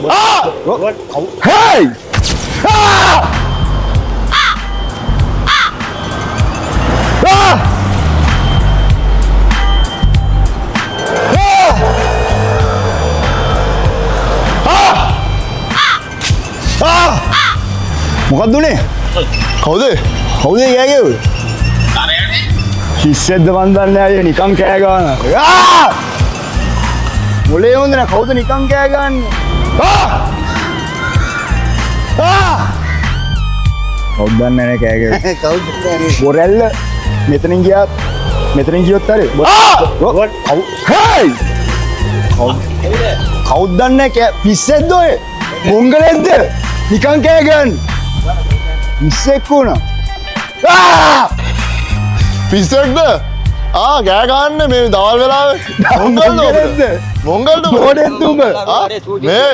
Hey! මොකක්ද උනේ? කවුද? කවුද කෑගැව්වේ? කිස්සෙද්ද මන් දන්නේ අයියේ නිකන් කෑ ගන්නවා. මොලේ හොඳ නෑ කවුද නිකන් කෑ ගන්නේ? කවුද දන්නේ නෑ කෑ ගැව්වේ. කවුද කියන්නේ? බොරැල්ල මෙතනින් ගියොත් හරි. හේයි! කවුද දන්නේ කෑ පිස්සෙද්ද ඔය? මොංගලෙක්ද? නිකන් කෑ ගන්න. පිස්සෙක් වුණා. පිස්සෙක්ද? ගෑ ගන්න මේ දවල් වෙලාවේ. මොංගල්ද? මොංගලෙක්ද? මොංගල්ද? මොඩෙක්ද උඹ? මේ